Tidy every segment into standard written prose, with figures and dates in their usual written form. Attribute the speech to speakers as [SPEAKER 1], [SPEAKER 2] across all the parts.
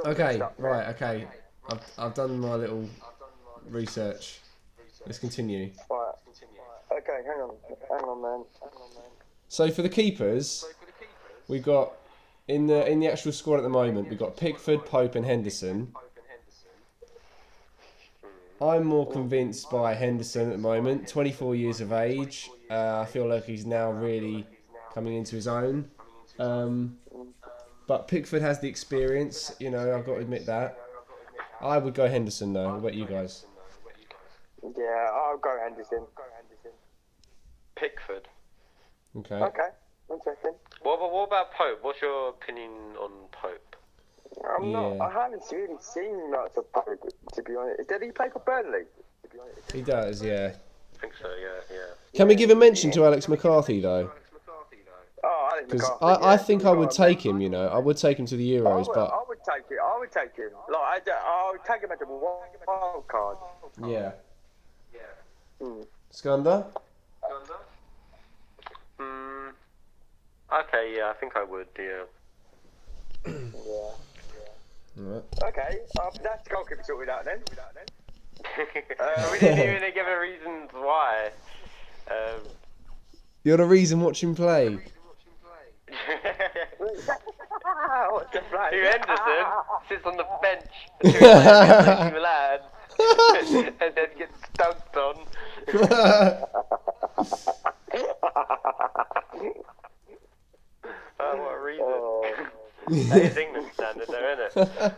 [SPEAKER 1] Okay, right, okay. I've done my little research. Let's continue.
[SPEAKER 2] Right. Okay, hang on, man.
[SPEAKER 1] So for the keepers, we got in the actual squad at the moment, we've got Pickford, Pope, and Henderson. I'm more convinced by Henderson at the moment. 24 years of age. I feel like he's now really coming into his own. But Pickford has the experience. You know, I've got to admit that. I would go Henderson though. What about you guys?
[SPEAKER 2] Yeah, I'll go Henderson.
[SPEAKER 3] Pickford.
[SPEAKER 1] Okay.
[SPEAKER 2] Okay, interesting.
[SPEAKER 3] What about Pope? What's your opinion on Pope?
[SPEAKER 2] I haven't really seen lots of Pope, to be honest. Did he play for Burnley?
[SPEAKER 1] He does, yeah.
[SPEAKER 3] I think so, yeah.
[SPEAKER 1] Can we give a mention to Alex McCarthy though?
[SPEAKER 2] Oh, Alex
[SPEAKER 1] Because
[SPEAKER 2] McCarthy.
[SPEAKER 1] I think I would take him. You know, I would take him to the Euros, but
[SPEAKER 2] I would take it. I would take him. Like I would take him as a wild card.
[SPEAKER 1] yeah. Skanda?
[SPEAKER 3] Okay, yeah, I think I would, yeah.
[SPEAKER 1] Right.
[SPEAKER 2] Okay, that's the goalkeeper sorted out then.
[SPEAKER 3] We didn't even give a reasons why.
[SPEAKER 1] You're the reason watch him play.
[SPEAKER 2] What's the play?
[SPEAKER 3] Hugh Henderson sits on the bench until he's lad and then gets dunked on. Oh, what a reason. That is England standard though, isn't it?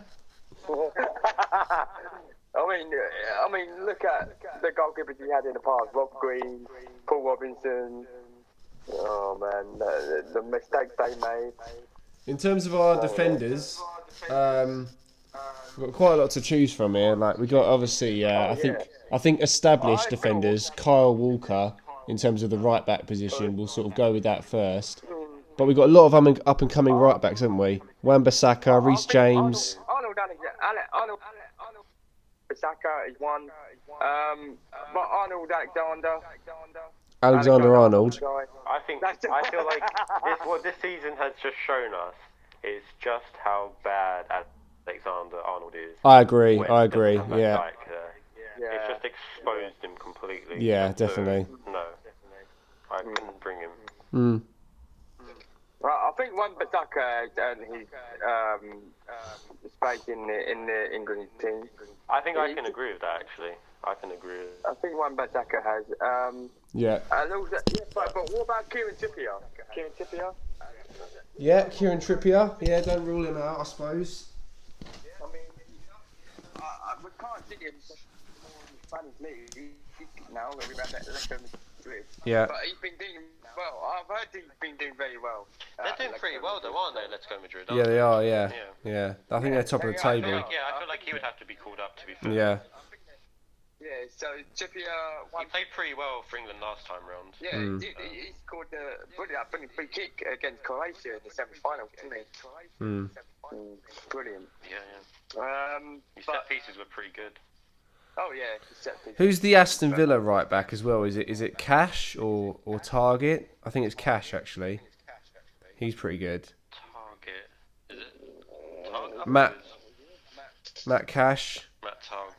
[SPEAKER 2] I mean, look at the goalkeepers he had in the past: Rob Green, Paul Robinson. Oh man, the mistakes they made.
[SPEAKER 1] In terms of our defenders, we've got quite a lot to choose from here. Like we got obviously, I think established defenders, Kyle Walker, in terms of the right back position, we'll sort of go with that first. But we've got a lot of up and coming right backs, haven't we? Wan-Bissaka, Reece James.
[SPEAKER 2] Arnold Bissaka is one. But Arnold
[SPEAKER 1] Alexander Arnold.
[SPEAKER 3] I feel like what this season has just shown us is just how bad Alexander Arnold is.
[SPEAKER 1] I agree. Yeah.
[SPEAKER 3] It's just exposed him completely.
[SPEAKER 1] Yeah, definitely.
[SPEAKER 3] So, no, I couldn't bring him.
[SPEAKER 2] Well, I think Wan-Bissaka and his space in the England team.
[SPEAKER 3] I think I can agree with that actually. I can agree with that.
[SPEAKER 2] I think Wan-Bissaka has.
[SPEAKER 1] Yeah.
[SPEAKER 2] But what about Kieran Trippier?
[SPEAKER 1] Yeah, Kieran Trippier. Yeah, don't rule him out, I suppose.
[SPEAKER 2] I mean, we can't see him more in the Spanish league now. We've had that Atletico Madrid.
[SPEAKER 1] Yeah.
[SPEAKER 2] But he's been doing well. I've heard he's been doing very well.
[SPEAKER 3] They're doing pretty well though, aren't they? Let's go Madrid.
[SPEAKER 1] Yeah, they are. Yeah. I think they're top of the table.
[SPEAKER 3] I feel like he would have to be called up to be fair.
[SPEAKER 1] Yeah.
[SPEAKER 2] Yeah, so Trippier.
[SPEAKER 3] He played pretty well for England last time round.
[SPEAKER 2] Yeah, he scored a brilliant free kick against Croatia in the semi-final, didn't he? Brilliant.
[SPEAKER 3] Yeah. His set pieces were pretty good.
[SPEAKER 2] Oh yeah, his set pieces.
[SPEAKER 1] Who's the Aston Villa right back as well? Is it Cash or Target? I think it's Cash actually. He's pretty good.
[SPEAKER 3] Target. Is it Target?
[SPEAKER 1] Matt Cash.
[SPEAKER 3] Matt Target.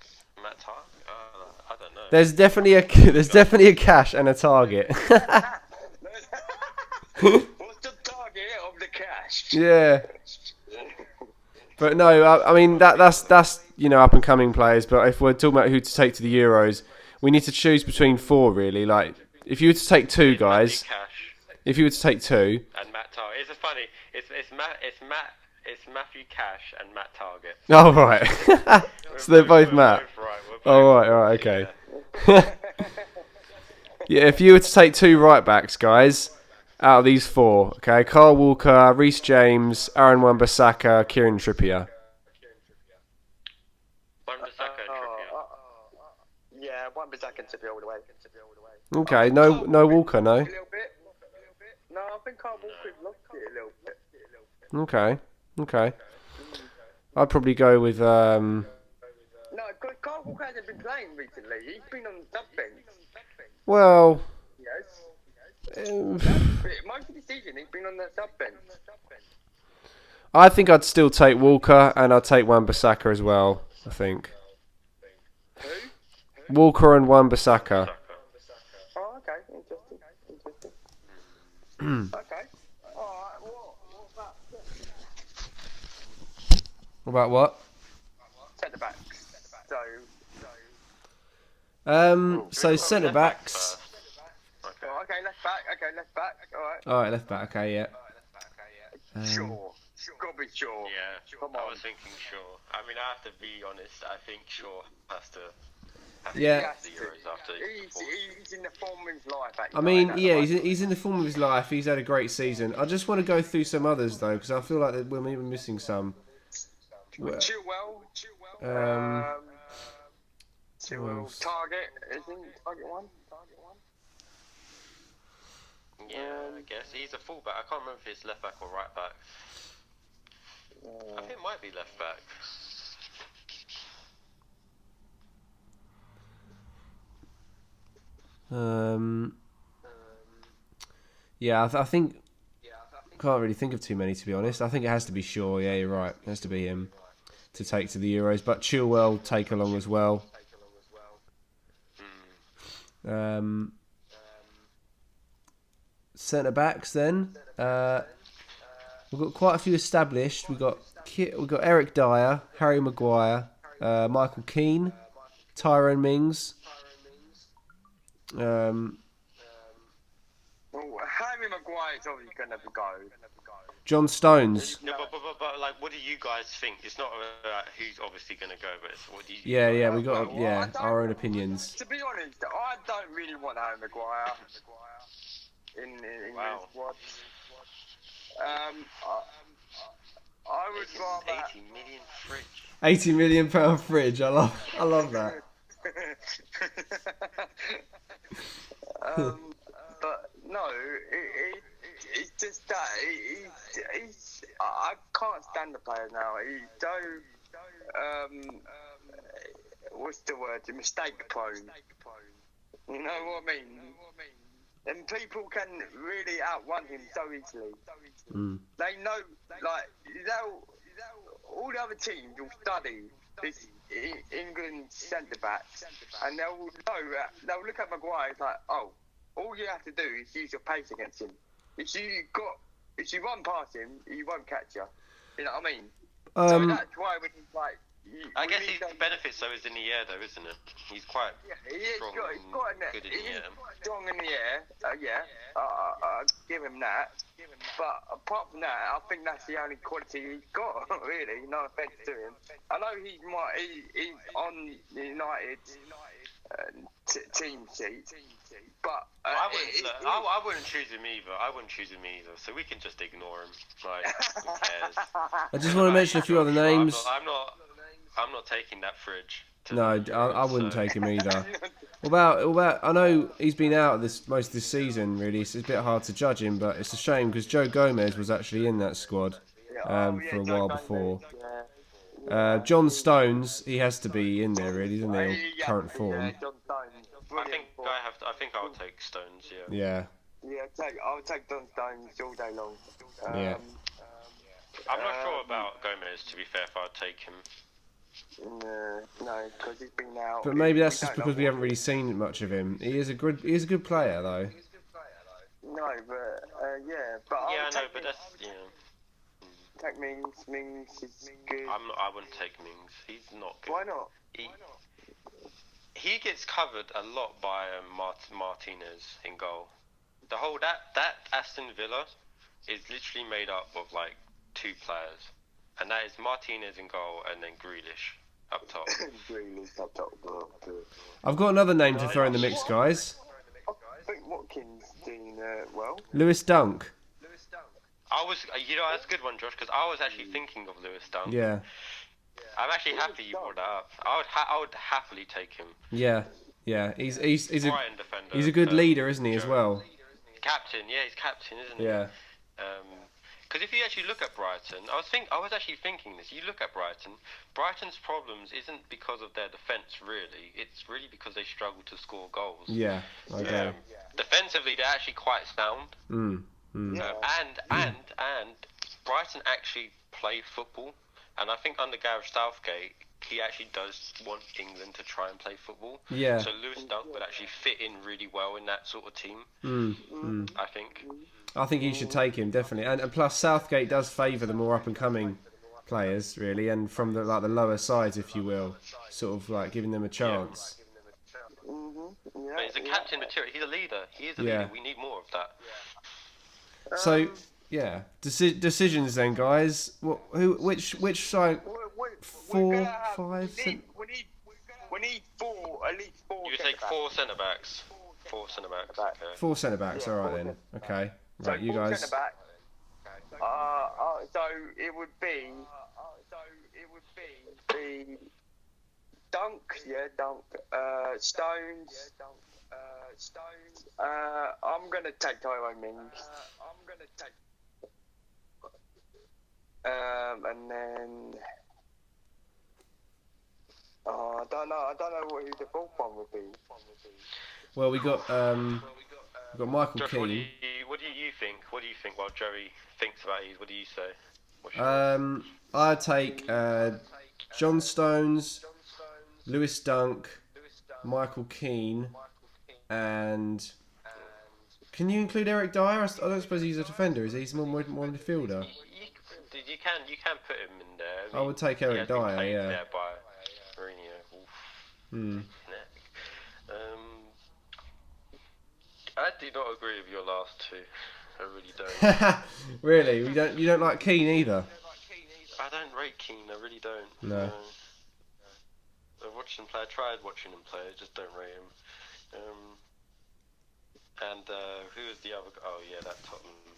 [SPEAKER 3] I don't know.
[SPEAKER 1] There's definitely a Cash and a Target.
[SPEAKER 2] What's the target of the cash?
[SPEAKER 1] Yeah. But no, I mean that's up and coming players. But if we're talking about who to take to the Euros, we need to choose between four really. Like if you were to take two guys, if you were to take two,
[SPEAKER 3] and Matt Target. It's just funny. It's Matthew Cash and Matt Target.
[SPEAKER 1] Oh right. So they're both Matt. Oh right, okay. Yeah, if you were to take two right backs, guys, out of these four, okay, Kyle Walker, Reece James, Aaron Wan-Bissaka, Kieran Trippier.
[SPEAKER 3] Wan-Bissaka and Trippier.
[SPEAKER 2] Yeah, Wan-Bissaka and Trippier all the way.
[SPEAKER 1] Okay, no Walker, no.
[SPEAKER 2] A little bit. No, I think Kyle Walker's lost it a little bit.
[SPEAKER 1] Okay. I'd probably go with
[SPEAKER 2] No, because Kyle Walker hasn't been playing recently. He's been on the sub bench.
[SPEAKER 1] well.
[SPEAKER 2] Yes. Most of the season he's been on the sub bench.
[SPEAKER 1] I think I'd still take Walker, and I'd take Wan-Bissaka as well. I think
[SPEAKER 2] Who?
[SPEAKER 1] Walker and Wan-Bissaka.
[SPEAKER 2] Oh, okay. Interesting. Okay. Alright, what about
[SPEAKER 1] What about what?
[SPEAKER 2] centre backs?
[SPEAKER 1] So centre backs.
[SPEAKER 2] Okay, left back. Alright.
[SPEAKER 1] All right, left back. Okay, yeah.
[SPEAKER 2] Sure. Gotta be sure.
[SPEAKER 4] Yeah,
[SPEAKER 2] Come
[SPEAKER 4] I
[SPEAKER 2] on.
[SPEAKER 4] was thinking Shaw. I mean, I have to be honest. I think Shaw has to.
[SPEAKER 1] Yeah.
[SPEAKER 4] Get the Euros after
[SPEAKER 2] He's in the form of his life.
[SPEAKER 1] I mean, yeah, he's in the form of his life. He's had a great season. I just want to go through some others though, because I feel like that we're maybe missing some.
[SPEAKER 2] Chilwell.
[SPEAKER 1] Who else?
[SPEAKER 2] Target. Isn't Target one?
[SPEAKER 4] Yeah, I guess he's a fullback. I can't remember if it's left back or right back. I think it might be left back.
[SPEAKER 1] Yeah, I think can't really think of too many to be honest. I think it has to be Shaw. Yeah, you're right. It has to be him to take to the Euros, but Chilwell take along as well. Centre backs then. We've got quite a few established. We've got Eric Dyer, Harry Maguire, Michael Keane, Tyrone Mings.
[SPEAKER 2] Harry Maguire is obviously going to go.
[SPEAKER 1] John Stones.
[SPEAKER 4] No, but like, what do you guys think? It's not who's obviously going to go, but it's what do you?
[SPEAKER 1] Yeah, we got our own opinions.
[SPEAKER 2] To be honest, I don't really want Harry Maguire in
[SPEAKER 4] Wow.
[SPEAKER 2] this squad. I would rather.
[SPEAKER 4] 80 million fridge.
[SPEAKER 1] £80 million fridge. I love that.
[SPEAKER 2] But no, it's just that I can't stand the player now. He's so what's the word? Mistake prone. You know what I mean? And people can really outrun him so easily. They know, like, all the other teams will study this England centre back, and they'll look at Maguire. It's like, oh, all you have to do is use your pace against him. If you run past him, he won't catch you. You know what I mean? So that's why when he's like.
[SPEAKER 4] I guess his benefits though is in the air though, isn't it? He's quite
[SPEAKER 2] he is
[SPEAKER 4] strong
[SPEAKER 2] good in
[SPEAKER 4] in the air.
[SPEAKER 2] Strong in the air, I'll give him that. But apart from that, I think that's the only quality he's got, really. No offence to him. I know he's on the United team sheet, but
[SPEAKER 4] I wouldn't choose him either. So we can just ignore him. Like, who cares?
[SPEAKER 1] I just want to mention a few other names.
[SPEAKER 4] I'm not taking that fridge.
[SPEAKER 1] No, I wouldn't take him either. What about? I know he's been out most of this season. Really, so it's a bit hard to judge him, but it's a shame because Joe Gomez was actually in that squad for a while before. John Stones, he has to be in there, really, doesn't he? Current form.
[SPEAKER 4] I think I'll take Stones.
[SPEAKER 1] Yeah.
[SPEAKER 2] I'll take John Stones all day long.
[SPEAKER 1] Yeah.
[SPEAKER 4] I'm not sure about Gomez. To be fair, if I'd take him.
[SPEAKER 2] No, because he's been out.
[SPEAKER 1] But maybe that's just because we haven't really seen much of him. He is a good player though.
[SPEAKER 2] No, but but
[SPEAKER 4] I know, but that's
[SPEAKER 2] Take Mings is good.
[SPEAKER 4] I wouldn't take Mings. He's not good.
[SPEAKER 2] Why not?
[SPEAKER 4] He gets covered a lot by Martinez in goal. The whole that Aston Villa is literally made up of like two players, and that is Martinez in goal and then Grealish up top.
[SPEAKER 2] Grealish up top.
[SPEAKER 1] I've got another name to throw in the mix, guys.
[SPEAKER 2] I think Watkins doing well.
[SPEAKER 1] Lewis Dunk.
[SPEAKER 4] That's a good one, Josh, because I was actually thinking of Lewis Dunk.
[SPEAKER 1] Yeah.
[SPEAKER 4] I'm actually happy you brought that up. I would happily take him.
[SPEAKER 1] Yeah. He's
[SPEAKER 4] Brighton defender.
[SPEAKER 1] He's a good leader, isn't he, as well?
[SPEAKER 4] Captain, he's captain, isn't he?
[SPEAKER 1] Yeah.
[SPEAKER 4] Because if you actually look at Brighton, I was actually thinking this. You look at Brighton. Brighton's problems isn't because of their defence, really. It's really because they struggle to score goals.
[SPEAKER 1] Yeah. Okay.
[SPEAKER 4] Defensively, they're actually quite sound.
[SPEAKER 1] Mm.
[SPEAKER 4] And Brighton actually play football. And I think under Gareth Southgate, he actually does want England to try and play football.
[SPEAKER 1] Yeah.
[SPEAKER 4] So Lewis Dunk would actually fit in really well in that sort of team, I think.
[SPEAKER 1] I think you should take him definitely, and plus Southgate does favour the more up and coming players really, and from the lower sides, if you will, sort of like giving them a chance.
[SPEAKER 2] Yeah,
[SPEAKER 4] But he's a captain material. He's a leader. He is a
[SPEAKER 1] Yeah.
[SPEAKER 4] leader. We need more of that.
[SPEAKER 1] So yeah, decisions then, guys. Which side?
[SPEAKER 2] We're gonna have-
[SPEAKER 1] 4, 5.
[SPEAKER 2] We need four, at least four.
[SPEAKER 4] You would take four centre backs. Four centre backs. Okay.
[SPEAKER 1] 4 centre backs. All right then. Okay.
[SPEAKER 2] So
[SPEAKER 1] Right, you
[SPEAKER 2] four
[SPEAKER 1] guys.
[SPEAKER 2] centre-back. So it would be. The Dunk, Dunk. Stones. I'm gonna take Tyrone Mings. And then. I don't know who the fourth one would be.
[SPEAKER 1] Well, we got Michael
[SPEAKER 4] Josh,
[SPEAKER 1] Keane.
[SPEAKER 4] what do you think? What do you think while Joey thinks about these? What do you say? What's your
[SPEAKER 1] I'd take John Stones, Lewis Dunk, Michael Keane, and can you include Eric Dyer? I don't suppose he's a defender, is he? He's more midfielder.
[SPEAKER 4] You can put him in there.
[SPEAKER 1] I would take Eric
[SPEAKER 4] he has been
[SPEAKER 1] Dyer,
[SPEAKER 4] played
[SPEAKER 1] yeah.
[SPEAKER 4] there by Mourinho. I do not agree with your last two. I really don't.
[SPEAKER 1] Really? You don't like Keane either?
[SPEAKER 4] I don't rate Keane. I really don't.
[SPEAKER 1] No.
[SPEAKER 4] I watched him play. I tried watching him play. I just don't rate him. And who was the other? Oh yeah, that Tottenham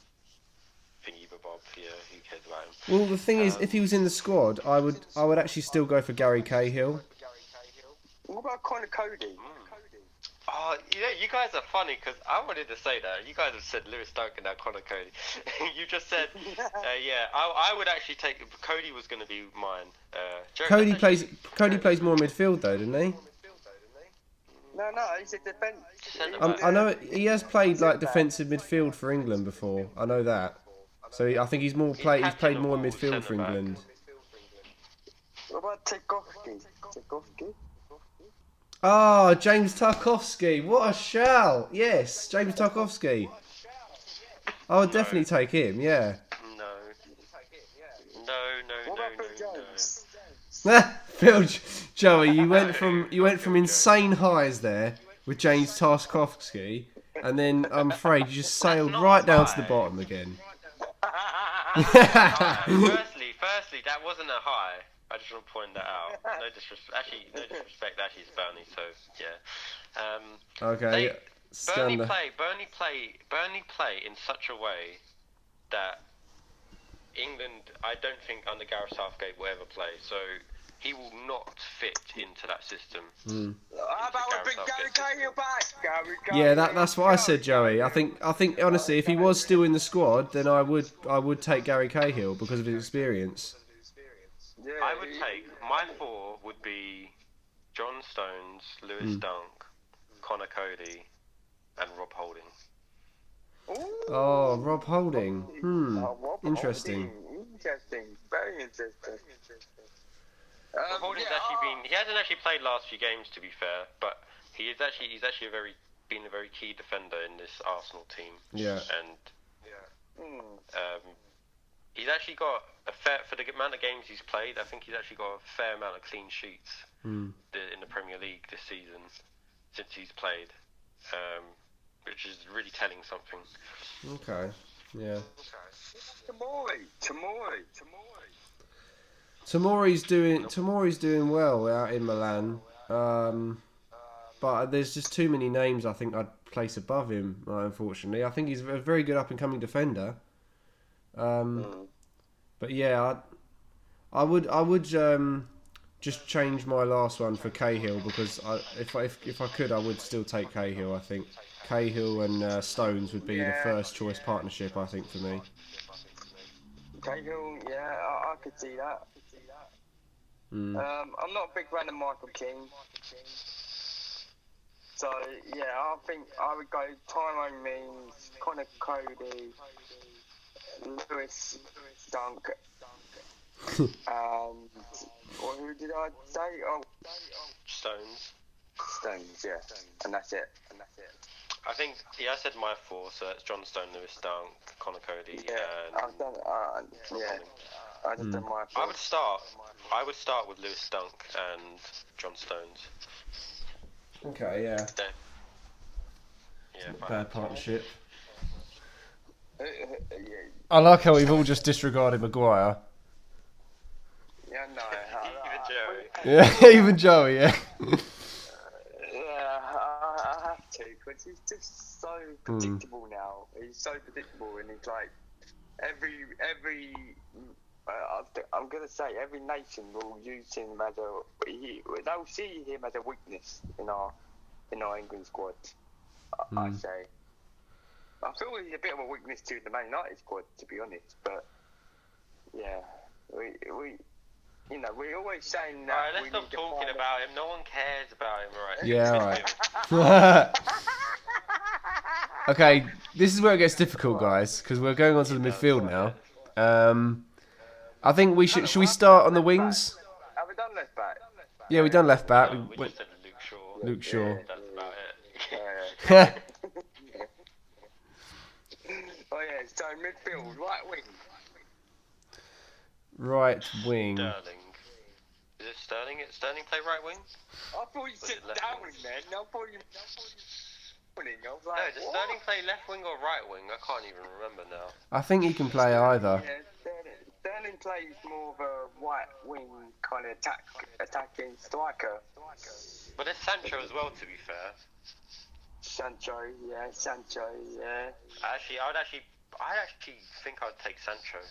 [SPEAKER 4] thingy bob. Yeah, who cares about him?
[SPEAKER 1] Well, the thing is, if he was in the squad, I would actually still go for Gary Cahill.
[SPEAKER 2] What about Conor Cody?
[SPEAKER 4] Oh, you guys are funny because I wanted to say that. You guys have said Lewis Dunk and now Conor Cody. You just said, yeah. I would actually take. Cody was going to be mine.
[SPEAKER 1] Cody plays more midfield though, doesn't he?
[SPEAKER 2] No, he's a defence.
[SPEAKER 1] I know he has played like defensive midfield for England before. I know that. So I think he's played more midfield for England.
[SPEAKER 2] What about Tarkowski?
[SPEAKER 1] Oh, James Tarkowski. What a shout. Yes, James Tarkowski. I would definitely take him, yeah.
[SPEAKER 4] No.
[SPEAKER 2] What about Phil Jones?
[SPEAKER 1] Phil Joey, you went from insane highs there with James Tarkowski, and then I'm afraid you just sailed right down to the bottom again.
[SPEAKER 4] Firstly, that wasn't a high. I just want to point that out. No disrespect. Actually, it's Burnley, so yeah.
[SPEAKER 1] Okay.
[SPEAKER 4] Burnley play in such a way that England, I don't think under Gareth Southgate will ever play. So he will not fit into that system.
[SPEAKER 2] How about we bring Gary Cahill back?
[SPEAKER 1] Yeah, that's what I said, Joey. I think honestly, if he was still in the squad, then I would take Gary Cahill because of his experience.
[SPEAKER 2] Yeah,
[SPEAKER 4] I would take my four would be John Stones, Lewis Dunk, Conor Cody, and Rob Holding.
[SPEAKER 1] Oh, Rob Holding. Interesting.
[SPEAKER 2] Very interesting.
[SPEAKER 4] Rob Holding's he hasn't actually played last few games to be fair, but he's actually been a very key defender in this Arsenal team.
[SPEAKER 1] Yeah.
[SPEAKER 4] And he's actually got for the amount of games he's played. I think he's actually got a fair amount of clean sheets in the Premier League this season since he's played, which is really telling something.
[SPEAKER 1] Okay. Yeah. Tomori's doing well out in Milan, but there's just too many names I think I'd place above him. Unfortunately, I think he's a very good up and coming defender. But yeah, I would just change my last one for Cahill because if I could, I would still take Cahill. I think Cahill and Stones would be the first choice partnership. I think for me.
[SPEAKER 2] Cahill, yeah, I could see that. I'm not a big fan of Michael Keane. So, yeah, I think I would go Tyrone Mings, Conor Cody, Lewis Dunk, and who did I say? Oh,
[SPEAKER 4] Stones.
[SPEAKER 2] Stones, yeah, and that's it.
[SPEAKER 4] I think, I said my four, so it's John Stone, Lewis Dunk, Connor Cody,
[SPEAKER 2] Yeah,
[SPEAKER 4] and...
[SPEAKER 2] I've done. Yeah, I just done my.
[SPEAKER 4] I would start with Lewis Dunk and John Stones.
[SPEAKER 1] Okay, yeah.
[SPEAKER 4] Yeah,
[SPEAKER 1] Bad partnership.
[SPEAKER 2] Yeah,
[SPEAKER 1] I like how we've all just disregarded Maguire.
[SPEAKER 2] yeah, no.
[SPEAKER 4] Even Joey.
[SPEAKER 1] Yeah, even Joey, yeah.
[SPEAKER 2] Yeah, I have to, because he's just so predictable now. He's so predictable, and he's like every. I'm gonna say every nation will use him as they'll see him as a weakness in our England squad. I say. I feel he's a bit of a weakness to the Man United squad, to be honest. But yeah, we we're always saying that.
[SPEAKER 4] Alright, let's stop talking about him. No one cares about him, alright?
[SPEAKER 1] Yeah, alright. Okay, this is where it gets difficult, guys, because we're going on to the midfield now. I think we should we start on the wings?
[SPEAKER 2] Have we done left back?
[SPEAKER 1] Yeah, we done left back.
[SPEAKER 4] We just said Luke Shaw.
[SPEAKER 1] Luke Shaw.
[SPEAKER 4] That's about it.
[SPEAKER 2] Oh yeah, so midfield, right wing.
[SPEAKER 1] Right wing.
[SPEAKER 4] Sterling. Is it Sterling? Sterling play right wing?
[SPEAKER 2] I thought you said
[SPEAKER 4] left
[SPEAKER 2] Downing
[SPEAKER 4] wing?
[SPEAKER 2] then. I thought you. I was
[SPEAKER 4] No,
[SPEAKER 2] like,
[SPEAKER 4] does
[SPEAKER 2] what?
[SPEAKER 4] Sterling play left wing or right wing? I can't even remember now.
[SPEAKER 1] I think he can play either.
[SPEAKER 2] Yeah, Sterling plays more of a right wing kind of attacking striker.
[SPEAKER 4] But there's Sancho as well, to be fair.
[SPEAKER 2] Sancho, yeah.
[SPEAKER 4] Actually, I actually think I'd take Sancho.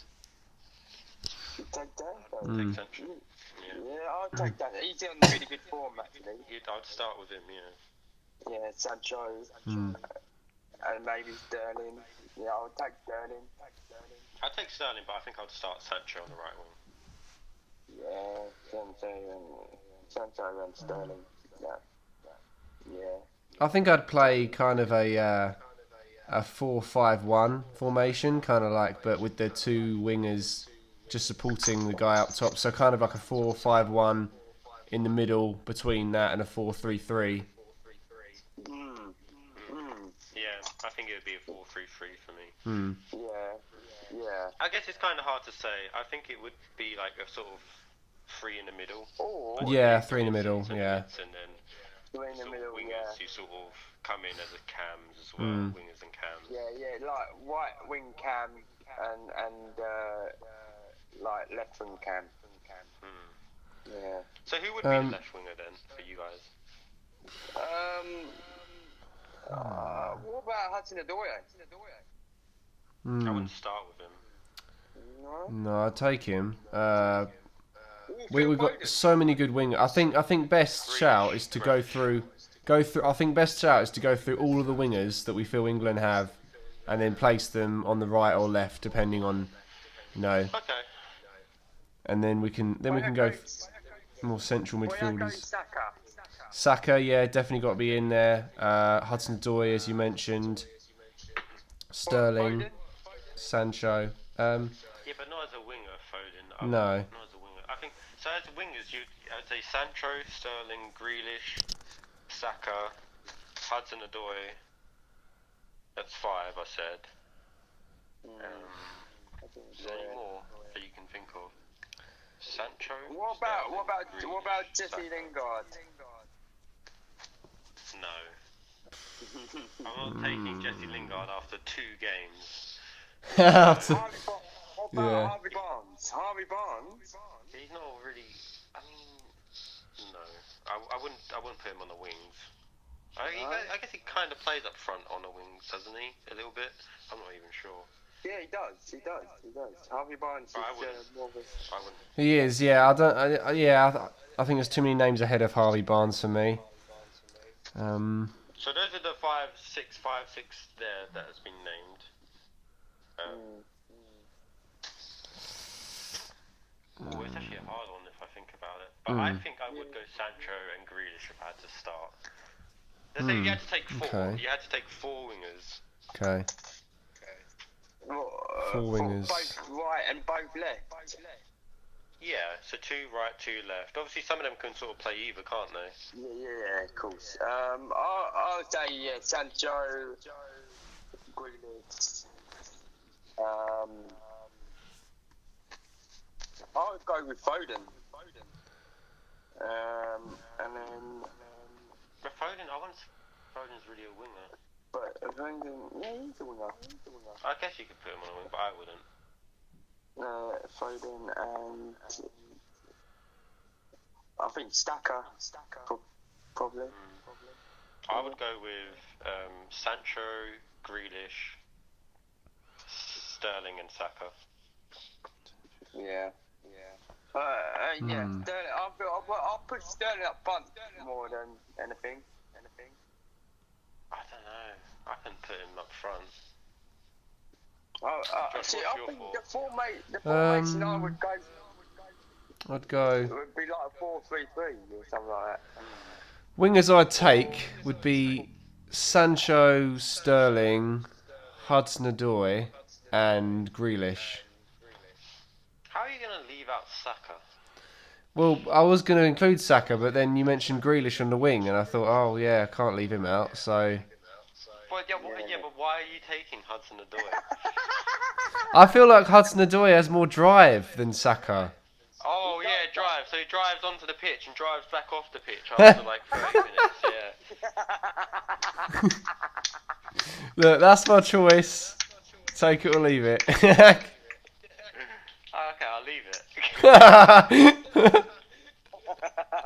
[SPEAKER 2] You take that?
[SPEAKER 4] Take Sancho. Yeah.
[SPEAKER 2] Yeah, I'll take that. He's on really good form, actually.
[SPEAKER 4] I'd start with him, yeah.
[SPEAKER 2] Yeah, Sancho, and maybe Sterling. Yeah, I'll take Sterling.
[SPEAKER 4] I'd take Sterling, but I think I'd start Sancho on the right wing.
[SPEAKER 2] Yeah, Sancho and Sterling. Yeah.
[SPEAKER 1] I think I'd play kind of a 4-5-1 formation, kind of like, but with the two wingers just supporting the guy up top. So kind of like a 4-5-1 in the middle between that and a 4-3-3.
[SPEAKER 4] Yeah, I think it would be a 4-3-3 for me.
[SPEAKER 2] Yeah.
[SPEAKER 4] I guess it's kind of hard to say. I think it would be like a sort of 3 in the middle.
[SPEAKER 2] Or
[SPEAKER 1] Yeah, 3 in the middle,
[SPEAKER 4] And
[SPEAKER 1] yeah.
[SPEAKER 4] then
[SPEAKER 2] 3 in the
[SPEAKER 4] sort of
[SPEAKER 2] middle,
[SPEAKER 4] wingers
[SPEAKER 2] yeah.
[SPEAKER 4] who sort of come in as a cams as well, wingers and cams.
[SPEAKER 2] Yeah, like right wing cam and like left wing cam. Yeah.
[SPEAKER 4] So who would be the left winger then for you guys?
[SPEAKER 2] What about Hudson-Odoi?
[SPEAKER 4] I wouldn't start with him.
[SPEAKER 1] No, I'd take him. We've got so many good wingers. I think best shout is to go through. I think best shout is to go through all of the wingers that we feel England have, and then place them on the right or left, depending on,
[SPEAKER 4] Okay.
[SPEAKER 1] And then we can go more central midfielders.
[SPEAKER 2] Saka.
[SPEAKER 1] Saka, yeah, definitely got to be in there. Hudson-Odoi, as you mentioned. Sterling, Sancho.
[SPEAKER 4] Yeah, but not as a winger, Foden.
[SPEAKER 1] No.
[SPEAKER 4] Not as a winger. I think so. As wingers, I'd say Sancho, Sterling, Grealish, Saka, Hudson-Odoi. That's 5, I said. Is there any more that you can think of? Sancho.
[SPEAKER 2] What
[SPEAKER 4] Sterling,
[SPEAKER 2] about
[SPEAKER 4] Grealish,
[SPEAKER 2] Jesse
[SPEAKER 4] Saka.
[SPEAKER 2] Lingard?
[SPEAKER 4] No. I'm not taking Jesse Lingard after 2 games.
[SPEAKER 2] What about
[SPEAKER 1] Yeah.
[SPEAKER 2] Harvey Barnes? Harvey Barnes?
[SPEAKER 4] He's not really. I mean, no. I wouldn't put him on the wings. I guess he kind of plays up front on the wings, doesn't he? A little bit. I'm not even sure.
[SPEAKER 2] Yeah, he does. Harvey Barnes
[SPEAKER 4] I
[SPEAKER 2] is
[SPEAKER 4] wouldn't.
[SPEAKER 2] more of a...
[SPEAKER 4] I wouldn't.
[SPEAKER 1] He is, yeah. I think there's too many names ahead of Harvey Barnes for me.
[SPEAKER 4] So those are the 5, 6 there that has been named. It's actually a hard one if I think about it. But I think I would go Sancho and Grealish if I had to start. Let's say you had to take 4.
[SPEAKER 1] Okay.
[SPEAKER 4] You had to take 4 wingers.
[SPEAKER 1] Okay. Four wingers.
[SPEAKER 2] Both right and both left.
[SPEAKER 4] Yeah, so 2 right, 2 left. Obviously, some of them can sort of play either, can't they?
[SPEAKER 2] Yeah, of course. I'll say Sancho, Grealish. I would go with Foden. And then.
[SPEAKER 4] But Foden, I want Foden's really a winger.
[SPEAKER 2] But Foden, yeah, he's a winger.
[SPEAKER 4] I guess you could put him on a wing, but I wouldn't.
[SPEAKER 2] Foden and I think Staka, probably.
[SPEAKER 4] I would go with Sancho, Grealish, Sterling, and Saka.
[SPEAKER 2] Yeah. Sterling, I'll put Sterling up front more than anything.
[SPEAKER 4] I don't know. I can put him up front.
[SPEAKER 2] I think the formation I would go.
[SPEAKER 1] I'd go.
[SPEAKER 2] It would be like a 4-3-3 or something like that.
[SPEAKER 1] Wingers I'd take would be Sancho, Sterling, Hudson-Odoi, and Grealish.
[SPEAKER 4] How are you going to leave out Saka?
[SPEAKER 1] Well, I was going to include Saka, but then you mentioned Grealish on the wing, and I thought, oh yeah, I can't leave him out. So
[SPEAKER 4] But why are you taking Hudson-Odoi?
[SPEAKER 1] I feel like Hudson-Odoi has more drive than Saka.
[SPEAKER 4] Oh yeah, drive. So he drives onto the pitch and drives back off the pitch after like 30 minutes. Yeah.
[SPEAKER 1] Look, that's my choice. Take it or leave it.
[SPEAKER 4] Oh, okay, I'll leave it.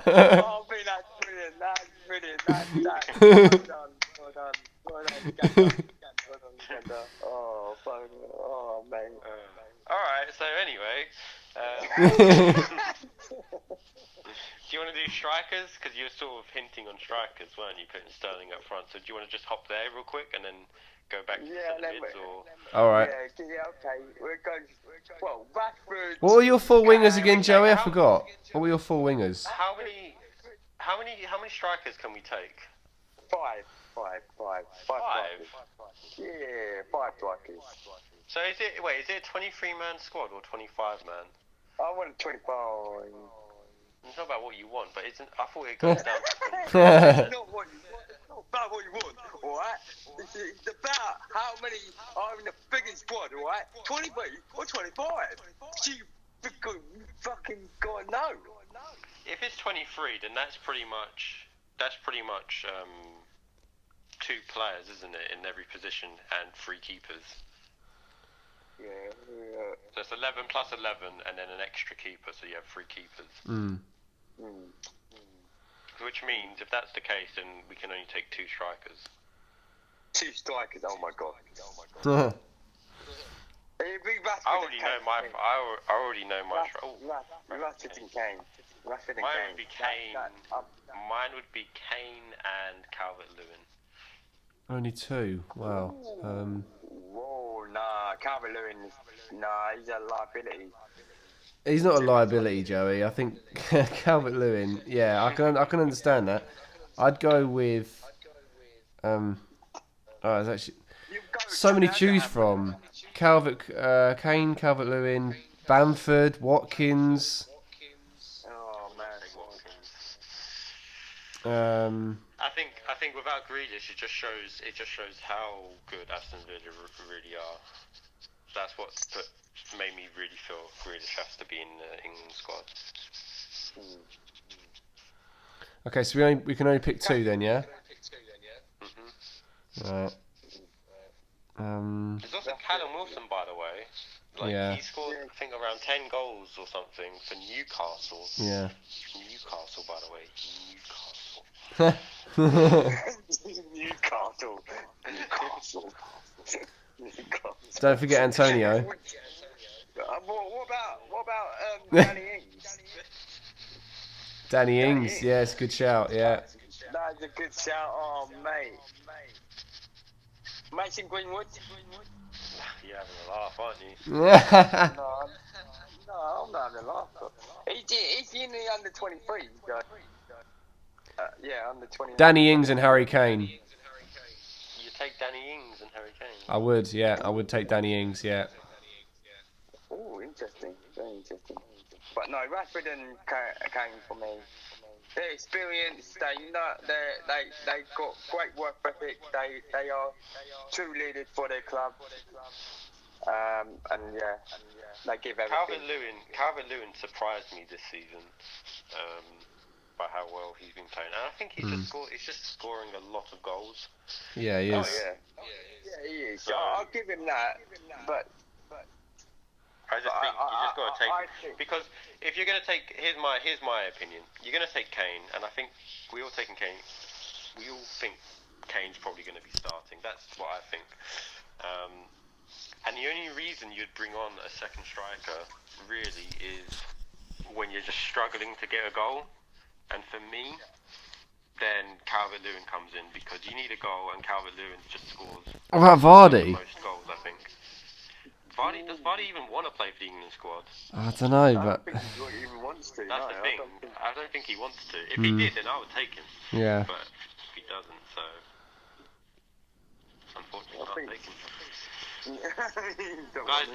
[SPEAKER 2] Oh, that's brilliant. That's well done. Oh, Foden. Oh, mate.
[SPEAKER 4] Alright, so anyway, do you want to do strikers? Because you were sort of hinting on strikers, weren't you, putting Sterling up front? So do you want to just hop there real quick and then go back to the mids? Or...
[SPEAKER 1] Alright.
[SPEAKER 2] Yeah, okay. We're going. Well, Rashford.
[SPEAKER 1] What were your 4 wingers again, Joey? I forgot. What were your 4 wingers?
[SPEAKER 4] How many strikers can we take?
[SPEAKER 2] Five. Yeah, 5 strikers.
[SPEAKER 4] So is it a 23-man squad or 25-man?
[SPEAKER 2] I want a 25.
[SPEAKER 4] It's not about what you want, but I thought it goes down to 20.
[SPEAKER 2] It's not what you want. It's not about what you want, alright? It's about how many are in the biggest squad, alright? 23 or 25? You fucking God no.
[SPEAKER 4] If it's 23, then that's pretty much 2 players, isn't it, in every position and 3 keepers.
[SPEAKER 2] Yeah.
[SPEAKER 4] So it's 11 plus 11 and then an extra keeper, so you have 3 keepers. Which means, if that's the case, then we can only take 2 strikers.
[SPEAKER 2] 2 strikers, oh my god.
[SPEAKER 4] I already know my. I already know my.
[SPEAKER 2] Rashford and Kane.
[SPEAKER 4] Mine would be Kane. Mine would be Kane and Calvert-Lewin.
[SPEAKER 1] Only 2. Wow.
[SPEAKER 2] Whoa, nah, Calvert-Lewin. Nah, he's a liability.
[SPEAKER 1] He's not a liability, Joey. I think Calvert-Lewin. Yeah, I can understand that. I'd go with. There's actually so many to choose from. Kane, Calvert-Lewin, Bamford, Watkins.
[SPEAKER 2] Oh man,
[SPEAKER 4] I think without Grealish, it just shows how good Aston Villa really are. That's what made me really feel Grealish has to be in the England squad.
[SPEAKER 1] Okay, so we can only pick 2 then, yeah. Right.
[SPEAKER 4] There's also Callum Wilson, by the way.
[SPEAKER 1] Yeah.
[SPEAKER 4] He scored, I think, around 10 goals or something for Newcastle.
[SPEAKER 1] Yeah.
[SPEAKER 4] Newcastle, by the way.
[SPEAKER 2] Newcastle.
[SPEAKER 1] Don't forget Antonio.
[SPEAKER 2] What about Danny Ings?
[SPEAKER 1] Danny Ings, yeah, it's a good shout, yeah.
[SPEAKER 2] That's a good shout, oh mate. Mason Greenwood.
[SPEAKER 4] You're having a laugh, aren't you?
[SPEAKER 2] No, I'm not having a laugh. He's in the under 23. Yeah, under 23.
[SPEAKER 1] Danny Ings and Harry Kane.
[SPEAKER 4] You're take Danny Ings and Harry Kane.
[SPEAKER 1] I would, yeah. I would take Danny Ings, yeah.
[SPEAKER 2] Oh, interesting. Very interesting. But no, Rashford and Kane for me. They're experienced. They got great work ethic. They are true leaders for their club. And yeah, they give everything.
[SPEAKER 4] Calvert-Lewin surprised me this season by how well he's been playing. And I think he's just scoring a lot of goals.
[SPEAKER 1] Yeah, he is.
[SPEAKER 2] Oh yeah, he is. So I'll give him that. But
[SPEAKER 4] I just think you just got to take because if you're going to take here's my opinion. You're going to take Kane, and I think we all taking Kane. We all think Kane's probably going to be starting. That's what I think. And the only reason you'd bring on a second striker really is when you're just struggling to get a goal. And for me, then Calvert-Lewin comes in because you need a goal, and Calvert-Lewin just scores.
[SPEAKER 1] What about Vardy?
[SPEAKER 4] Most goals, I think. Does Vardy even want to play for the England squad?
[SPEAKER 1] I don't know, but...
[SPEAKER 2] I don't think he even wants to.
[SPEAKER 4] That's the thing. I don't think he wants to. If he did, then I would take him.
[SPEAKER 1] Yeah.
[SPEAKER 4] But he doesn't, so... Unfortunately, I'll take him. Guy's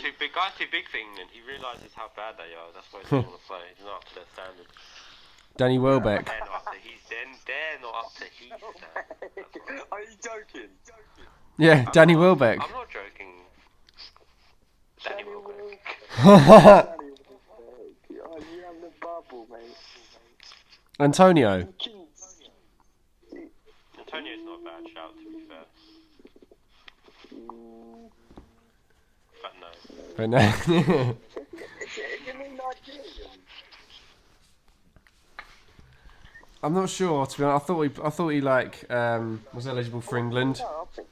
[SPEAKER 4] too big for England. He realises how bad they are. That's why he doesn't want to play. He's not up to their standards.
[SPEAKER 1] Danny Welbeck.
[SPEAKER 4] They're not up to his standards.
[SPEAKER 2] Are you joking?
[SPEAKER 1] Yeah, Danny Welbeck.
[SPEAKER 4] I'm not joking. Danny Welbeck.
[SPEAKER 2] Oh, you have the bubble, mate.
[SPEAKER 1] Antonio.
[SPEAKER 4] Antonio's not a bad shout, to be fair. But no.
[SPEAKER 1] But no. I'm not sure. To be honest, I thought he like was eligible for England.
[SPEAKER 2] I think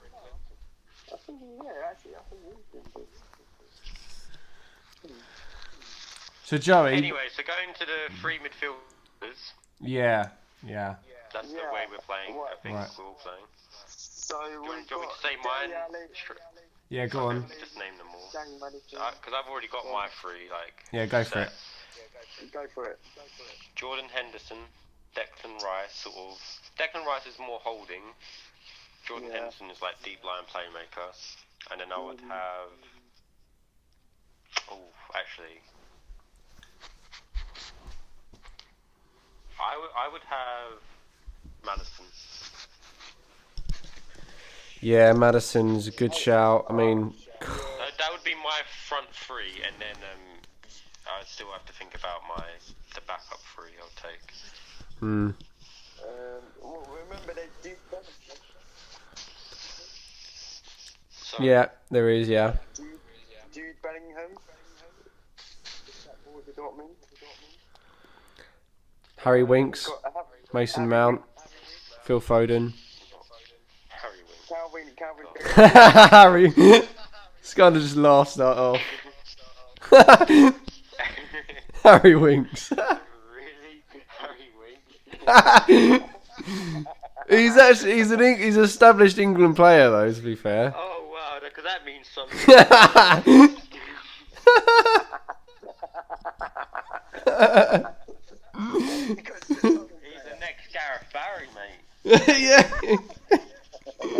[SPEAKER 1] So Joey.
[SPEAKER 4] Anyway, so going to the three midfielders.
[SPEAKER 1] Yeah.
[SPEAKER 4] That's the way we're playing. I think
[SPEAKER 1] Right.
[SPEAKER 4] we're all playing.
[SPEAKER 2] so.
[SPEAKER 4] Do you want me to say mine?
[SPEAKER 1] Yeah, go on.
[SPEAKER 4] Just name them all. Because I've already got my three.
[SPEAKER 1] Yeah, go for it.
[SPEAKER 2] Go for it.
[SPEAKER 4] Jordan Henderson, Declan Rice, sort of. Declan Rice is more holding. Jordan Henderson is like deep line playmaker. And then I would have. Oh, actually. I would have Madison.
[SPEAKER 1] Yeah, Madison's a good shout. I mean,
[SPEAKER 4] That would be my front three, and then I still have to think about the backup three I'll take.
[SPEAKER 2] Remember they do.
[SPEAKER 4] So,
[SPEAKER 1] yeah, there is. Yeah.
[SPEAKER 2] Jude Bellingham. What was it, Dortmund?
[SPEAKER 1] Harry Winks, Mason Mount, Phil Foden.
[SPEAKER 4] Harry Winks.
[SPEAKER 2] Calvin.
[SPEAKER 1] Harry. This kind of just laughs that off. Harry Winks.
[SPEAKER 4] Really? Harry Winks?
[SPEAKER 1] he's an established England player though. To be fair.
[SPEAKER 4] Oh wow, because that means something. He's the next Gareth Barry, mate.
[SPEAKER 1] Yeah.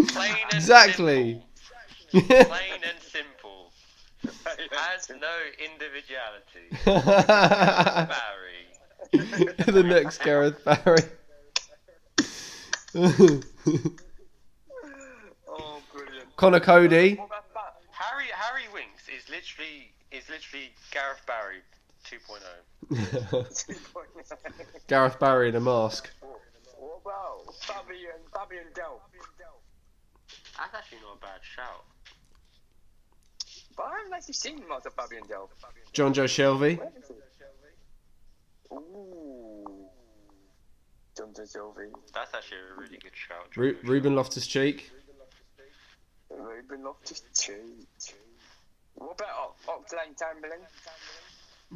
[SPEAKER 4] Plain and
[SPEAKER 1] Exactly.
[SPEAKER 4] simple. Plain and simple. Has no individuality. Barry.
[SPEAKER 1] The next Gareth Barry.
[SPEAKER 2] Oh, brilliant.
[SPEAKER 1] Connor Cody.
[SPEAKER 2] What about that?
[SPEAKER 4] Harry Winks is literally Gareth Barry 2.0.
[SPEAKER 1] Gareth Barry in a mask.
[SPEAKER 2] What about Bobby and Del?
[SPEAKER 4] That's actually not a bad shout.
[SPEAKER 2] But I haven't actually seen much of Bobby and Del.
[SPEAKER 1] John Joe Shelby.
[SPEAKER 2] Where is he? Ooh. John Sylvie.
[SPEAKER 4] That's actually a really good shout.
[SPEAKER 1] Ruben Loftus-Cheek.
[SPEAKER 2] Ruben Loftus-Cheek. What about Oxlade-Chamberlain?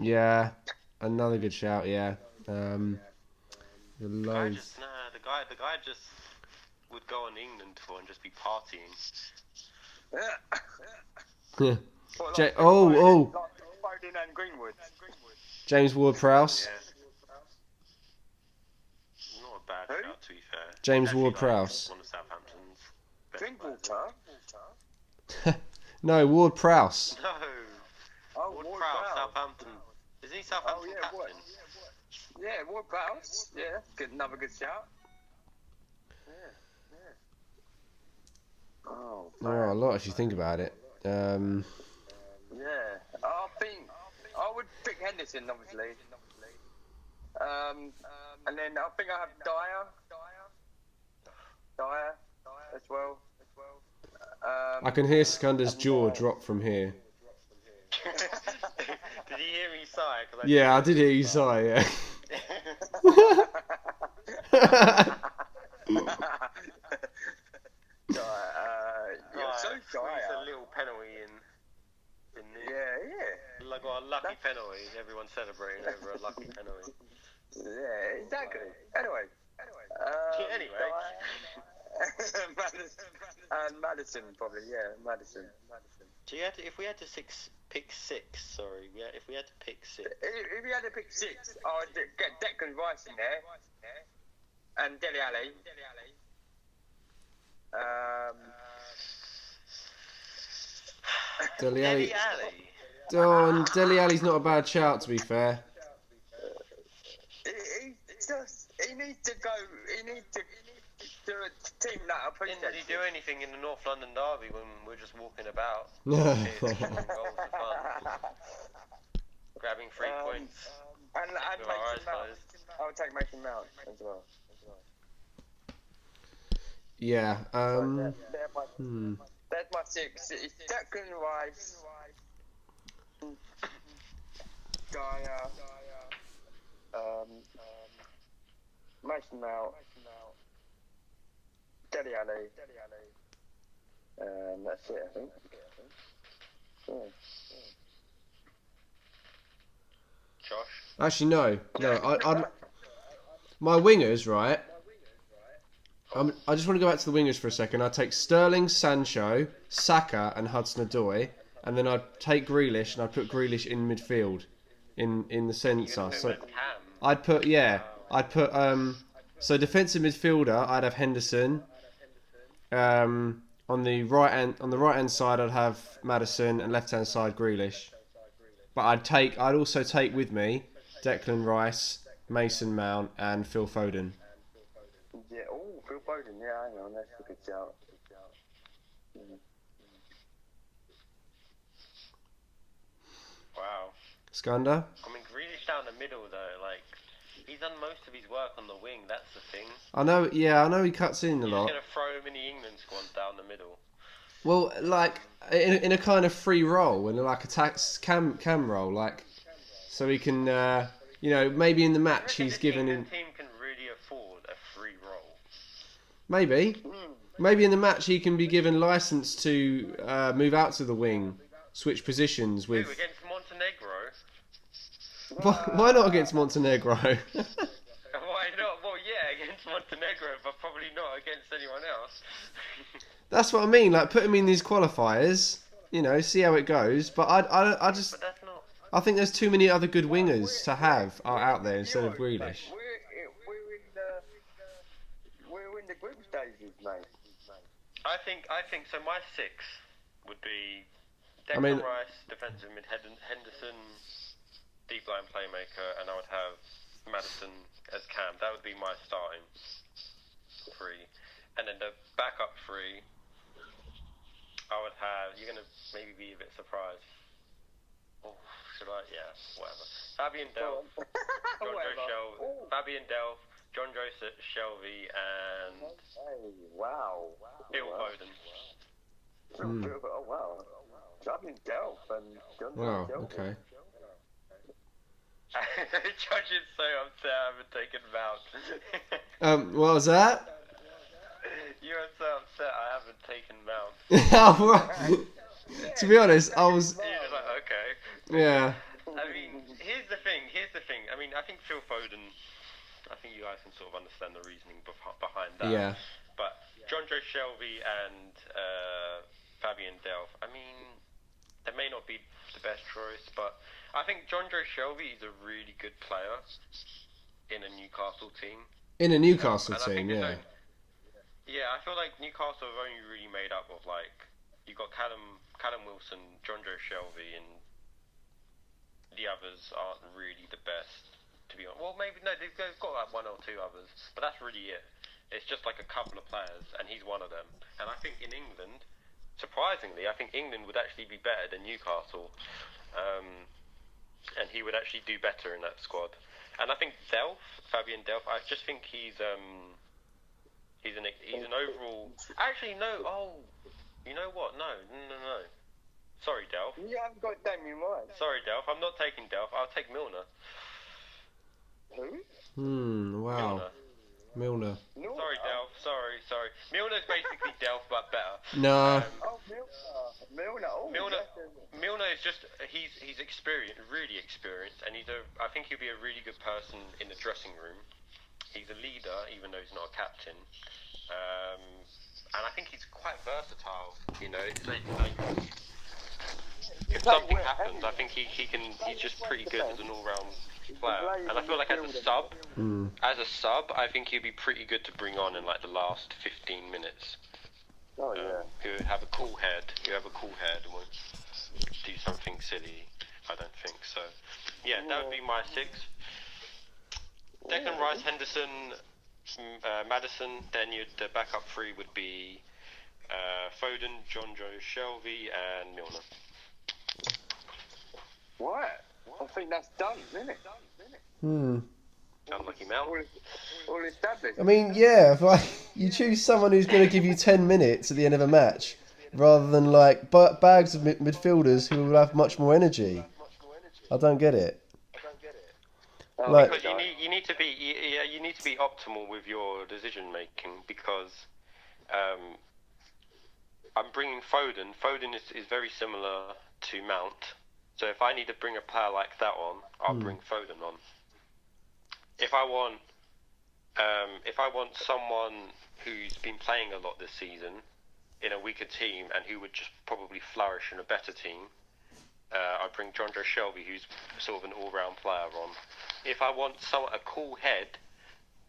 [SPEAKER 1] Yeah, another good shout. Yeah.
[SPEAKER 4] The guy
[SPEAKER 1] Loads.
[SPEAKER 4] just the guy just would go on England tour and just be partying.
[SPEAKER 1] Yeah.
[SPEAKER 2] What,
[SPEAKER 1] Ja- oh.
[SPEAKER 2] Like Foden and Greenwood.
[SPEAKER 1] James Ward-Prowse.
[SPEAKER 4] Yeah. Not a bad
[SPEAKER 2] Who?
[SPEAKER 4] shout, to be fair.
[SPEAKER 1] James
[SPEAKER 4] Actually,
[SPEAKER 1] Ward-Prowse.
[SPEAKER 4] One of Southampton's. best
[SPEAKER 2] Drink
[SPEAKER 4] players.
[SPEAKER 2] water.
[SPEAKER 1] No, Ward Prowse.
[SPEAKER 4] No.
[SPEAKER 2] Oh,
[SPEAKER 4] Ward
[SPEAKER 2] Ward
[SPEAKER 4] Prowse,
[SPEAKER 2] Prowse.
[SPEAKER 4] Southampton. Isn't he Southampton
[SPEAKER 2] yeah,
[SPEAKER 4] captain?
[SPEAKER 2] what? Yeah, Ward Prowse. Yeah, another good shout. Yeah. Oh,
[SPEAKER 1] Oh, a lot if you think about it.
[SPEAKER 2] yeah. I think I would pick Henderson, obviously. And then I think I have Dyer as well.
[SPEAKER 1] I can hear Skunder's jaw drop from here.
[SPEAKER 4] Did you hear me sigh? 'Cause
[SPEAKER 1] Yeah, I did hear you sigh, yeah.
[SPEAKER 2] You're so
[SPEAKER 4] It's
[SPEAKER 2] Dyer.
[SPEAKER 4] a little penalty in the
[SPEAKER 2] Yeah.
[SPEAKER 4] like a lucky penalty. Everyone's celebrating over a lucky penalty.
[SPEAKER 2] Yeah, exactly. Anyway.
[SPEAKER 4] Anyway.
[SPEAKER 2] Madison, probably, yeah, Madison.
[SPEAKER 4] So if we had to pick six, if we had to pick six.
[SPEAKER 2] If you had to pick six, I would get Declan Rice in there, and Dele Alli.
[SPEAKER 1] Dele Alli.
[SPEAKER 4] Dele Alli.
[SPEAKER 1] Oh, Dele Alli's not a bad shout, to be fair.
[SPEAKER 2] He needs to go. He needs to do a team that
[SPEAKER 4] Didn't
[SPEAKER 2] appreciates
[SPEAKER 4] he do anything in the North London derby when we're just walking about?
[SPEAKER 1] Yeah.
[SPEAKER 4] Goals for fun. Grabbing 3 points.
[SPEAKER 2] And
[SPEAKER 4] with our eyes
[SPEAKER 2] Mason Mount.
[SPEAKER 4] closed.
[SPEAKER 2] I would take Mason Mount as well.
[SPEAKER 1] Yeah.
[SPEAKER 2] There's my six. It's Declan Rice, Dyer, Mason Mount, Dele Alli, and that's it, I think. Yeah.
[SPEAKER 4] Josh.
[SPEAKER 1] Actually, no. My wingers, right? I just want to go back to the wingers for a second. I'd take Sterling, Sancho, Saka, and Hudson-Odoi, and then I'd take Grealish and I'd put Grealish in midfield, in the centre. So I'd put so defensive midfielder. I'd have Henderson. On the right hand side, I'd have Maddison, and left hand side Grealish. But I'd also take with me Declan Rice, Mason Mount, and Phil Foden.
[SPEAKER 2] Yeah, Phil Foden, yeah, hang on, that's a good shout.
[SPEAKER 4] Wow.
[SPEAKER 1] Skander?
[SPEAKER 4] I mean, Grealish down the middle though, like he's done most of his work on the wing. That's the thing.
[SPEAKER 1] I know he cuts in a
[SPEAKER 4] You're
[SPEAKER 1] lot.
[SPEAKER 4] just gonna throw him in the England squad down the middle.
[SPEAKER 1] Well, like in a kind of free role, in like a cam role, like so he can, maybe in the match he's given in.
[SPEAKER 4] The team can really afford a free role.
[SPEAKER 1] Maybe in the match he can be given license to move out to the wing, switch positions with.
[SPEAKER 4] Who, against Montenegro?
[SPEAKER 1] Why not against Montenegro?
[SPEAKER 4] Why not? Well, yeah, against Montenegro, but probably not against anyone else.
[SPEAKER 1] That's what I mean. Like put him in these qualifiers, see how it goes. But I just.
[SPEAKER 4] But that's not.
[SPEAKER 1] I think there's too many other good wingers to have out there instead of Grealish.
[SPEAKER 2] We're in the group stages, mate.
[SPEAKER 4] I think so. My six would be Declan Rice, defensive mid, Henderson, deep line playmaker, and I would have Maddison as cam. That would be my starting three, and then the backup three, I would have. You're gonna maybe be a bit surprised. Oh, should I? Yeah, whatever. Fabian Delph, Fabian Delph, John Joseph Shelvey, and
[SPEAKER 2] Hey, wow.
[SPEAKER 4] Phil Foden.
[SPEAKER 2] Oh, wow. Fabian Delph and John
[SPEAKER 1] Wow.
[SPEAKER 2] Delph.
[SPEAKER 1] Okay.
[SPEAKER 4] Josh is so upset I haven't taken Mount.
[SPEAKER 1] What was that?
[SPEAKER 4] You are so upset I haven't taken Mount.
[SPEAKER 1] Oh, right. To be honest, I was.
[SPEAKER 4] You're just like, okay.
[SPEAKER 1] Yeah.
[SPEAKER 4] I mean, here's the thing. I mean, I think Phil Foden, I think you guys can sort of understand the reasoning behind that.
[SPEAKER 1] Yeah.
[SPEAKER 4] But John Joe Shelvey and Fabian Delph, I mean, they may not be the best choice, but I think John Joe Shelvey is a really good player in a Newcastle team.
[SPEAKER 1] In a Newcastle
[SPEAKER 4] And I
[SPEAKER 1] team,
[SPEAKER 4] think
[SPEAKER 1] yeah.
[SPEAKER 4] Yeah, I feel like Newcastle have only really made up of like you got Callum Wilson, John Joe Shelby, and the others aren't really the best. To be honest, well, maybe no, they've got like one or two others, but that's really it. It's just like a couple of players, and he's one of them. And I think in England, surprisingly, I think England would actually be better than Newcastle, and he would actually do better in that squad. And I think Fabian Delph, I just think he's an overall. Actually, no. Oh, you know what? No. Sorry, Delph.
[SPEAKER 2] You haven't got Damien Rice.
[SPEAKER 4] Sorry, Delph. I'm not taking Delph. I'll take Milner.
[SPEAKER 2] Who?
[SPEAKER 1] Wow. Milner.
[SPEAKER 2] No.
[SPEAKER 4] Sorry, Delph. Sorry. Milner's basically Delph, but better.
[SPEAKER 1] Nah.
[SPEAKER 2] Oh, Milner. Oh,
[SPEAKER 4] Milner is just he's experienced, really experienced, and I think he'll be a really good person in the dressing room. He's a leader, even though he's not a captain, and I think he's quite versatile. You know, it's like if something happens, I think he's just pretty good as an all-round player. And I feel like as a sub, I think he'd be pretty good to bring on in like the last 15 minutes.
[SPEAKER 2] Oh yeah.
[SPEAKER 4] Who have a cool head, and won't do something silly. I don't think so. Yeah, that would be my 6. Declan Rice, Henderson, Maddison. Then the backup 3 would be Foden, John Joe Shelby, and Milner.
[SPEAKER 2] What? I think that's done, isn't it?
[SPEAKER 4] Unlucky Mount.
[SPEAKER 2] All established.
[SPEAKER 1] I mean, yeah, if you choose someone who's going to give you 10 minutes at the end of a match, rather than like bags of midfielders who will have much more energy. I don't get it. Like,
[SPEAKER 4] because you need to be optimal with your decision making, because I'm bringing Foden. Foden is very similar to Mount. So if I need to bring a player like that on, I'll bring Foden on. If I want someone who's been playing a lot this season in a weaker team and who would just probably flourish in a better team, I bring John Joe Shelby, who's sort of an all-round player, on. If I want a cool head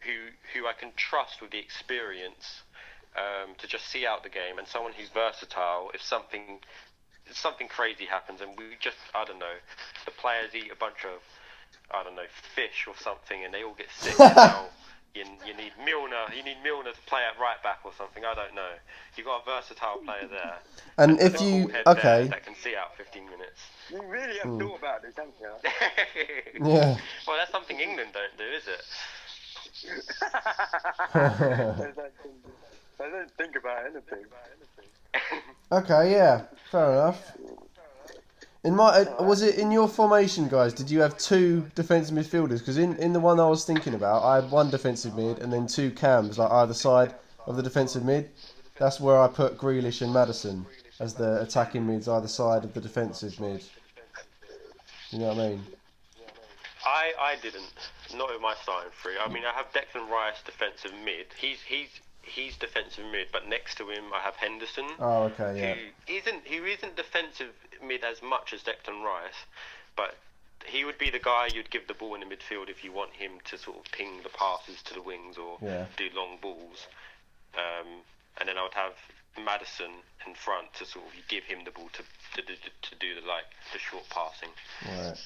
[SPEAKER 4] who I can trust with the experience to just see out the game, and someone who's versatile, if something crazy happens and we just, I don't know, the players eat a bunch of, I don't know, fish or something, and they all get sick, you need Milner to play at right back or something, I don't know. You've got a versatile player there.
[SPEAKER 1] And if you, okay.
[SPEAKER 4] That can see out 15 minutes.
[SPEAKER 2] You really have thought about this, haven't you?
[SPEAKER 1] Yeah.
[SPEAKER 4] Well, that's something England don't do, is it?
[SPEAKER 2] I don't think about anything.
[SPEAKER 1] Okay, yeah, fair enough. Was it in your formation, guys? Did you have 2 defensive midfielders? Because in the one I was thinking about, I had 1 defensive mid and then 2 cams, like either side of the defensive mid. That's where I put Grealish and Maddison as the attacking mids either side of the defensive mid. You know what I mean?
[SPEAKER 4] I didn't. Not with my starting 3. I mean, I have Declan Rice defensive mid. He's defensive mid, but next to him I have Henderson.
[SPEAKER 1] Oh, okay, yeah.
[SPEAKER 4] Who isn't defensive mid as much as Declan Rice, but he would be the guy you'd give the ball in the midfield if you want him to sort of ping the passes to the wings or do long balls. And then I would have Maddison in front to sort of give him the ball to do the short passing ahead.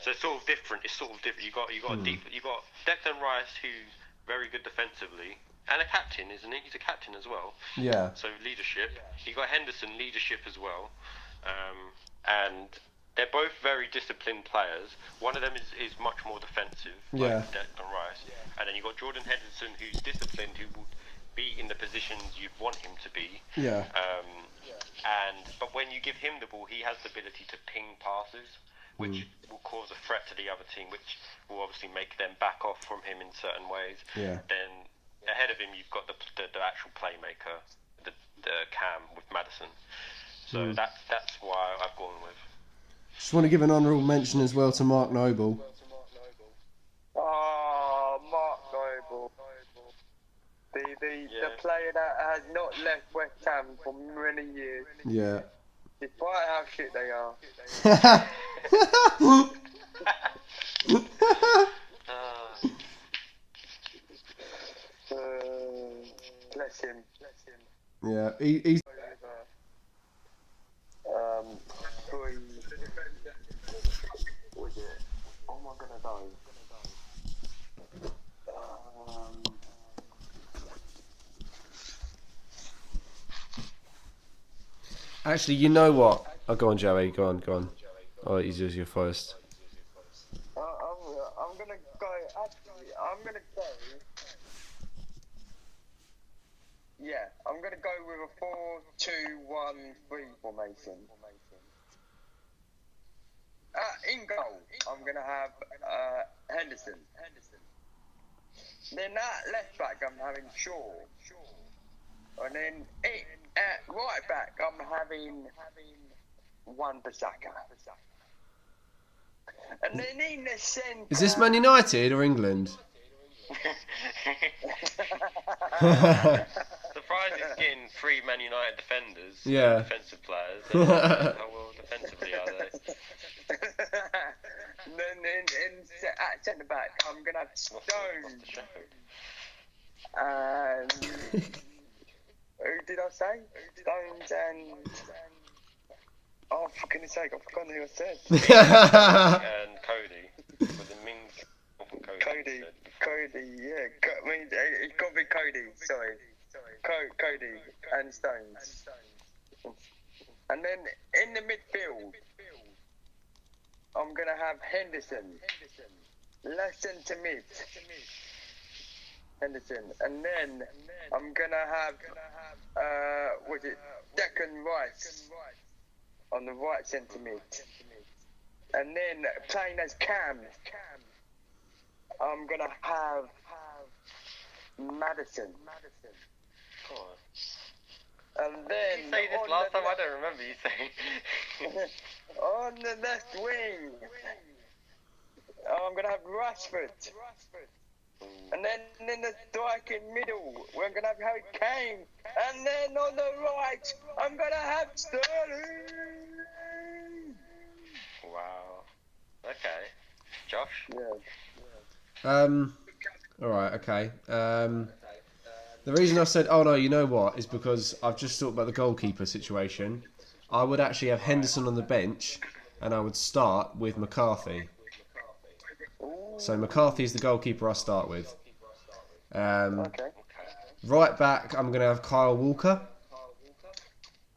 [SPEAKER 4] So it's sort of different. You got Declan Rice, who's very good defensively. And a captain, isn't he? He's a captain as well.
[SPEAKER 1] Yeah.
[SPEAKER 4] So leadership. You got Henderson, leadership as well. And they're both very disciplined players. One of them is much more defensive, like Declan Rice. And then you got Jordan Henderson, who's disciplined, who will be in the positions you'd want him to be.
[SPEAKER 1] Yeah.
[SPEAKER 4] But when you give him the ball, he has the ability to ping passes, which will cause a threat to the other team, which will obviously make them back off from him in certain ways.
[SPEAKER 1] Yeah.
[SPEAKER 4] Then ahead of him, you've got the actual playmaker, the Cam with Maddison. So that's why I've gone with.
[SPEAKER 1] Just want to give an honourable mention as well to Mark Noble.
[SPEAKER 2] Oh, Mark Noble. The player that has not left West Ham for many years.
[SPEAKER 1] Yeah.
[SPEAKER 2] Despite how shit they are. Bless
[SPEAKER 1] he's
[SPEAKER 2] Three. What is it? Oh my god, I know.
[SPEAKER 1] actually. You know what? Oh, go on, Joey. Go on. Oh, he's your first.
[SPEAKER 2] I'm gonna go. Actually, I'm gonna go. Yeah, I'm gonna go with a 4-2-1-3 formation. In goal, I'm gonna have Henderson. Then at left back, I'm having Shaw. And then at right back, I'm having Wan-Bissaka. And then in the centre...
[SPEAKER 1] Is this Man United or England?
[SPEAKER 4] Surprised it's getting 3 Man United defenders,
[SPEAKER 1] Yeah.
[SPEAKER 4] defensive players. How well defensively are they?
[SPEAKER 2] And then at centre back, I'm gonna have Stones. And who did I say? Stones and oh, for goodness sake, I've forgotten who I said.
[SPEAKER 4] And Cody. Was it Mings and Cody?
[SPEAKER 2] Cody, yeah. I mean, it's got to be Cody. Sorry, Cody and Stones. And then in the midfield, I'm gonna have Henderson. Left centre mid. Henderson, and then I'm gonna have Declan Rice on the right centre mid, and then playing as Cam, I'm gonna have Madison.
[SPEAKER 4] Oh.
[SPEAKER 2] And then
[SPEAKER 4] Did you say this last time? I don't remember you saying.
[SPEAKER 2] on the left wing, I'm gonna have Rashford. And then in the striking middle, we're going to have Harry Kane. And then on the right, I'm going to have Sterling.
[SPEAKER 4] Wow. Okay. Josh?
[SPEAKER 2] Yeah.
[SPEAKER 1] All right. Okay. The reason I said, oh no, you know what, is because I've just thought about the goalkeeper situation. I would actually have Henderson on the bench, and I would start with McCarthy. So McCarthy is the goalkeeper I start with.
[SPEAKER 2] Okay.
[SPEAKER 1] Right back, I'm gonna have Kyle Walker.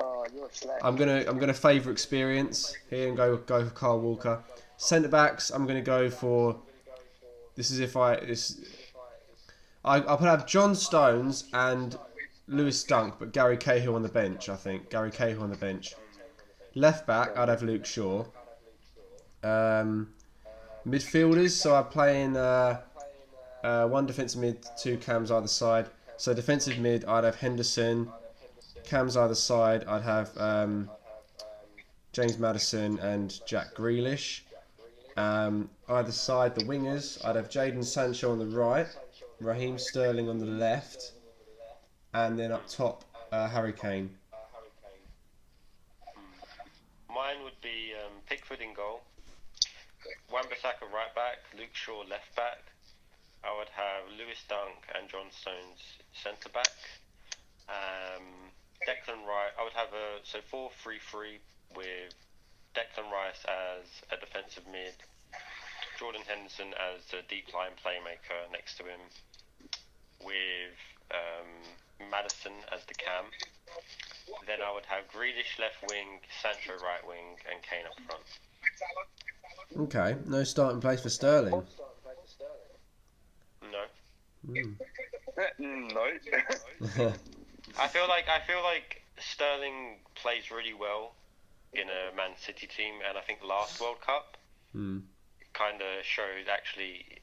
[SPEAKER 2] Oh, you're slack.
[SPEAKER 1] I'm gonna favour experience here and go for Kyle Walker. Centre backs, I'm gonna go for. I'll probably have John Stones and Lewis Dunk, but Gary Cahill on the bench. I think Gary Cahill on the bench. Left back, I'd have Luke Shaw. Midfielders, so I'm playing one defensive mid, 2 cams either side. So defensive mid, I'd have Henderson. Cams either side, I'd have James Maddison and Jack Grealish. Either side, the wingers, I'd have Jadon Sancho on the right, Raheem Sterling on the left, and then up top, Harry Kane.
[SPEAKER 4] Mine would be Pickford in goal. Wan-Bissaka right back, Luke Shaw left back. I would have Lewis Dunk and John Stones centre back. Declan Rice. I would have a 4-3-3 with Declan Rice as a defensive mid, Jordan Henderson as a deep line playmaker next to him, with Maddison as the cam. Then I would have Grealish left wing, Sancho right wing, and Kane up front.
[SPEAKER 1] Okay, no starting place for Sterling.
[SPEAKER 4] No.
[SPEAKER 2] No.
[SPEAKER 4] I feel like Sterling plays really well in a Man City team, and I think last World Cup kind of showed actually.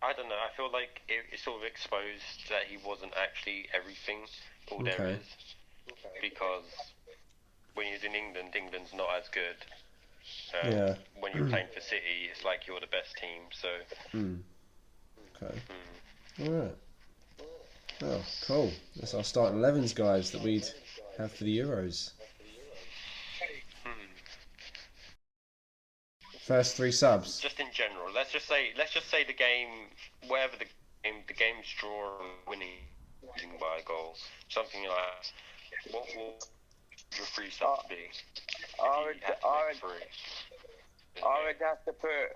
[SPEAKER 4] I don't know. I feel like it sort of exposed that he wasn't actually everything all there is, because when he's in England, England's not as good. When you're playing for City, it's like you're the best team. So.
[SPEAKER 1] Okay. All right. Oh, cool. That's our starting 11s, guys, that we'd have for the Euros. First 3 subs.
[SPEAKER 4] Just in general, let's just say the game, wherever the game's draw or winning by a goal, something like What will your free subs be?
[SPEAKER 2] I
[SPEAKER 4] You
[SPEAKER 2] would,
[SPEAKER 4] have to
[SPEAKER 2] I
[SPEAKER 4] make
[SPEAKER 2] would,
[SPEAKER 4] three.
[SPEAKER 2] I would have to put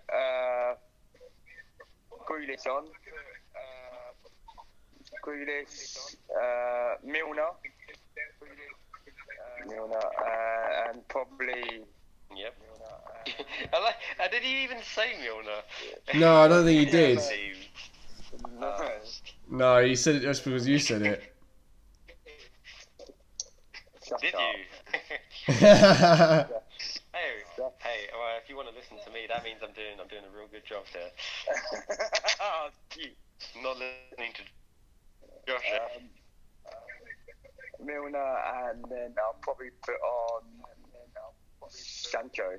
[SPEAKER 2] Grealish on. Grealish, Milner, and probably.
[SPEAKER 4] Yep. Did he even say Milner?
[SPEAKER 1] No, I don't think he did.
[SPEAKER 2] No.
[SPEAKER 1] No, he said it just because you said it.
[SPEAKER 2] Shut
[SPEAKER 4] Did
[SPEAKER 2] up.
[SPEAKER 4] you? Hey, well, if you want to listen to me, that means I'm doing a real good job there.
[SPEAKER 2] Oh, gee.
[SPEAKER 4] Not listening to Josh.
[SPEAKER 2] Milner, and then I'll probably put on Sancho.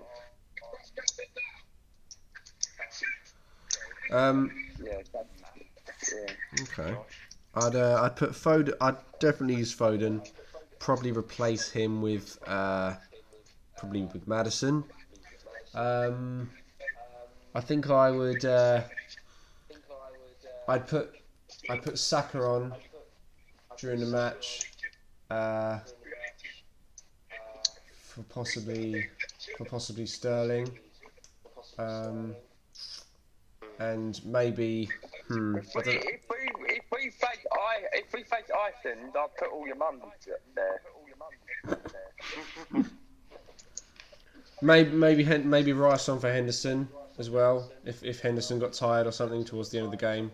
[SPEAKER 2] Yeah,
[SPEAKER 1] Okay. I'd put Foden. I'd definitely use Foden. Probably replace him with Maddison. I think I would. I'd put Saka on during the match. For possibly Sterling. And maybe. I don't know.
[SPEAKER 2] If we face Iceland, I'll put all your mums there.
[SPEAKER 1] Maybe Rice on for Henderson as well. If Henderson got tired or something towards the end of the game.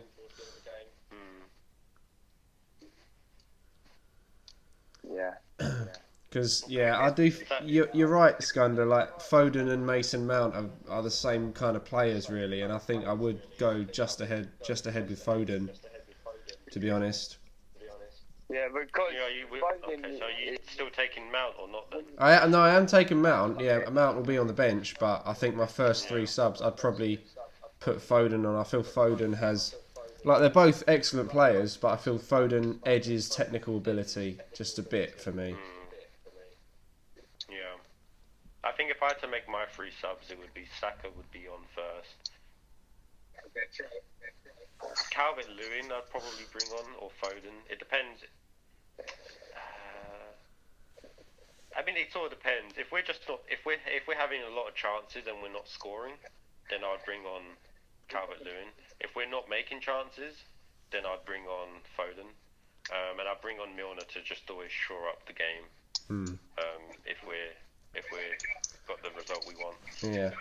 [SPEAKER 2] Yeah.
[SPEAKER 1] Because I do. You're right, Scunda. Like Foden and Mason Mount are the same kind of players, really, and I think I would go just ahead with Foden, to be honest.
[SPEAKER 2] Yeah, because
[SPEAKER 4] Okay, so are you still taking Mount or not then?
[SPEAKER 1] I am taking Mount. Yeah, Mount will be on the bench, but I think my first three subs, I'd probably put Foden on. I feel Foden has, like, they're both excellent players, but I feel Foden edges technical ability just a bit for me.
[SPEAKER 4] Yeah. I think if I had to make my three subs, it would be Saka would be on first. Calvert-Lewin I'd probably bring on, or Foden. It depends. I mean, it sort of depends. If we're having a lot of chances and we're not scoring, then I'd bring on Calvert-Lewin. If we're not making chances, then I'd bring on Foden, and I'd bring on Milner to just always shore up the game. If we're got the result we want.
[SPEAKER 1] Yeah.